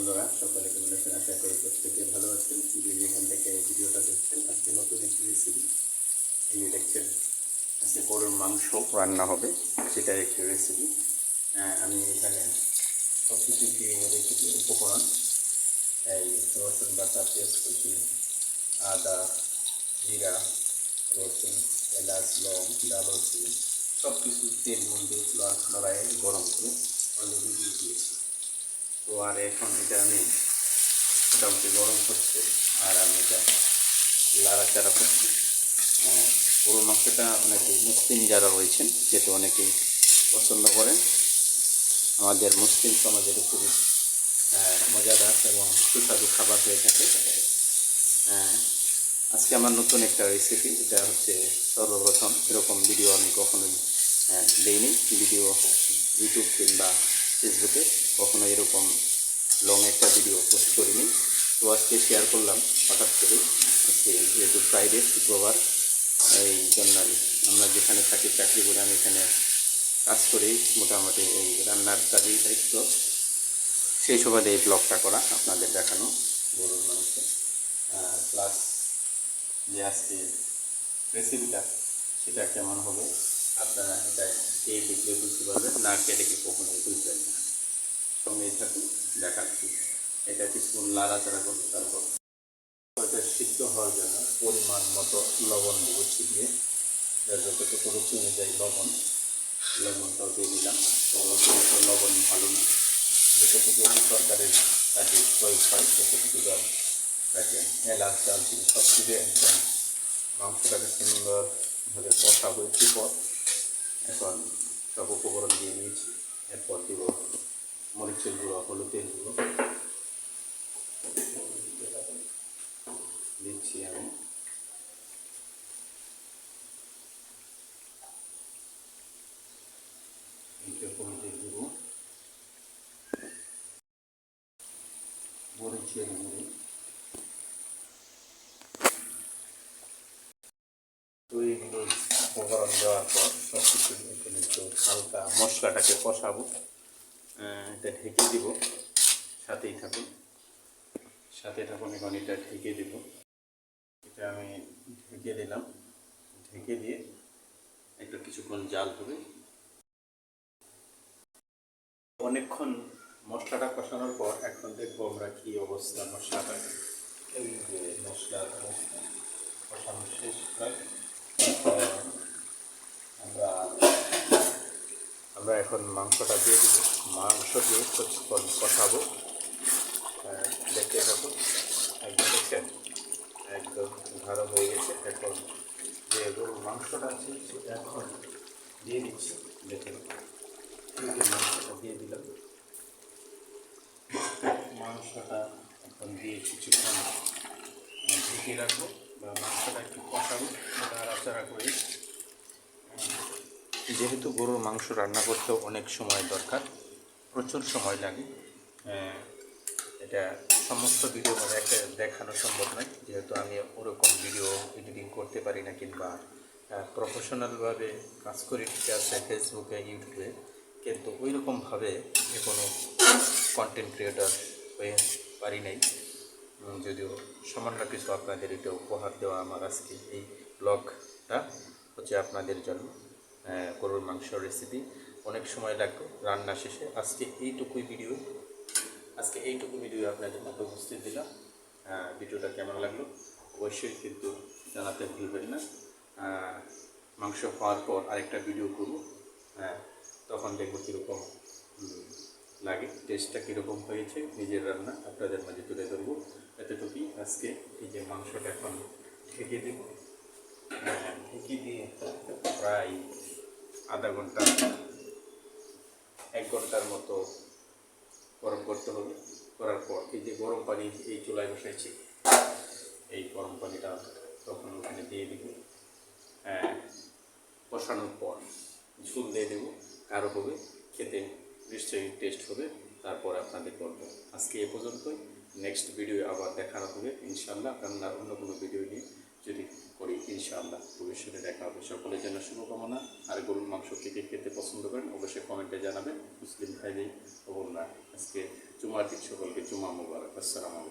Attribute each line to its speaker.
Speaker 1: বন্ধুরা সকলে কেমন আছেন? আশা করি প্রত্যেকে ভালো আছেন। যেখান থেকে ভিডিওটা দেখছেন, আজকে নতুন একটি রেসিপি এই দেখছেন। আজকে গরুর মাংস রান্না হবে, সেটার একটি রেসিপি। আমি এখানে সব কিছু দিয়ে রেখেছি উপকরণ। এই রসুন বাটা, পেঁয়াজ কুচি, আদা, জিরা, রসুন, এলাচ, লং, দারুচিনি সব কিছু তেল মধ্যে লড়াইয়ে গরম করে অলরেডি দিয়ে দিয়েছি। তো আর এখন এটা আমি মোটামুটি গরম হচ্ছে, আর আমি এটা লাড়াচাড়া করছি। পুরো মাংসটা অনেকে মুসলিম যারা রয়েছেন যেটা অনেকেই পছন্দ করেন। আমাদের মুসলিম সমাজের খুবই মজাদার এবং সুস্বাদু খাবার হয়ে থাকে। আজকে আমার নতুন একটা রেসিপি, এটা হচ্ছে সর্বপ্রথম এরকম ভিডিও আমি কখনোই দেইনি। ভিডিও ইউটিউব কিংবা ফেসবুকে কখনো এরকম লং একটা ভিডিও পোস্ট করিনি। তো আজকে শেয়ার করলাম হঠাৎ করে। আজকে যেহেতু ফ্রাইডে, শুক্রবার, এই জন্য আমরা যেখানে থাকি চাকরি করে আমি এখানে কাজ করি, মোটামুটি এই রান্নার কাজেই দায়িত্ব। সেই সুবাদে এই ব্লগটা করা, আপনাদের দেখানো গরুর মাংস প্লাস যে আজকে রেসিপিটা সেটা কেমন হবে আপনারা এটা খেয়ে দেখলে বুঝতে পারবেন, না খেয়ে দেখে কখনোই বুঝবেন না। সঙ্গেই থাকুন, দেখাচ্ছি। এটা কিছুক্ষণ লাড়াচাড়া করতে, তারপর এটা সিদ্ধ হওয়ার জন্য পরিমাণ মতো লবণ দেব ছিটিয়ে, যতটুকু রুচি অনুযায়ী লবণটাও দিয়ে দিলাম। তো অতিরিক্ত লবণ ভালো না, যতটুকু তরকারির কাজে প্রয়োগ হয় ততটুকু জল তাকে এলাচ, দারচিনি সব দিয়ে একদম মাংসটাকে সুন্দরভাবে কষাবো একটু পর। এখন সব উপকরণ দিয়ে নিয়েছি, এরপর দিব মরিচের গুঁড়ো, হলুদের গুঁড়ো দিচ্ছি আমি। হলুদের গুঁড়ো, মরিচের গুঁড়ো, তো এইগুলো উপকরণ দেওয়ার পর সব কিছু একটু হালকা মশলাটাকে কষাবো। এটা ঢেকে দিব, সাথেই থাকুন। এখন এটা ঢেকে দেব। এটা আমি ঢেকে দিলাম, ঢেকে দিয়ে একটু কিছুক্ষণ জাল হবে। অনেকক্ষণ মশলাটা কষানোর পর এখন দেখবো আমরা কী অবস্থা মশলাটা। এই যে মশলার অবস্থা কষানো শেষ হয়, আমরা এখন মাংসটা দিয়ে দিব। মাংস দিয়ে কিছুক্ষণ কষাবো, দেখতে থাকুন। একদম দেখছেন, একদম ভালো হয়ে গেছে। এখন যে গরুর মাংসটা আছে সেটা এখন দিয়ে দিচ্ছি। দেখুন, মাংসটা দিয়ে দিলাম। মাংসটা এখন দিয়ে কিছুক্ষণ ঢেকে রাখবো, বা মাংসটা একটু কষাবো নাড়াচাড়া করে। যেহেতু গরুর মাংস রান্না করতেও অনেক সময় দরকার, প্রচুর সময় লাগে। এটা সমস্ত ভিডিও মানে একটা দেখানো সম্ভব নয়, যেহেতু আমি ওরকম ভিডিও এডিটিং করতে পারি না, কিংবা প্রফেশনালভাবে কাজ করি ঠিক আছে ফেসবুকে, ইউটিউবে, কিন্তু ওই রকমভাবে কোনো কন্টেন্ট ক্রিয়েটর হয়ে পারি নাই। যদিও সামান্য কিছু আপনাদের এটা উপহার দেওয়া আমার আজকে এই ব্লগটা হচ্ছে আপনাদের জন্য। গরুর মাংস রেসিপি অনেক সময় লাগবে রান্না শেষে। আজকে এইটুকু ভিডিও আপনাদের মতো উপস্থিত দিলাম। ভিডিওটা কেমন লাগলো অবশ্যই কিন্তু জানাতে ভুলবেন না। মাংস খাওয়ার পর আরেকটা ভিডিও করব, তখন দেখব কীরকম লাগে, টেস্টটা কীরকম হয়েছে, নিজের রান্না আপনাদের মাঝে তুলে ধরবো। এতটুকুই আজকে। এই যে মাংসটা এখন ঢেকে দেব, ঢেকে দিয়ে প্রায় আধা ঘন্টা 1 ঘন্টার মতো গরম করতে হবে। করার পর এই যে গরম পানি এই চুলায় বসাইছি, এই গরম পানিটা তখন ওখানে দিয়ে দেব। কষানোর পর ঝুল দিয়ে দেবো, আরও হবে, খেতে নিশ্চয়ই টেস্ট হবে। তারপর আপনাদের বলবো। আজকে এ পর্যন্তই। নেক্সট ভিডিও আবার দেখানো হবে ইনশাআল্লাহ, রান্নার অন্য কোনো ভিডিও নিয়ে যদি করি ইনশাআল্লাহ ভবিষ্যতে দেখা হবে। সকলের জন্য শুভকামনা। আর গরুর মাংস খেতে পছন্দ করেন অবশ্যই কমেন্টে জানাবেন। মুসলিম ভাইদের ও বোনরা, আজকে জুমার দিন সকলকে জুমা মুবারক। আসসালামু আলাইকুম।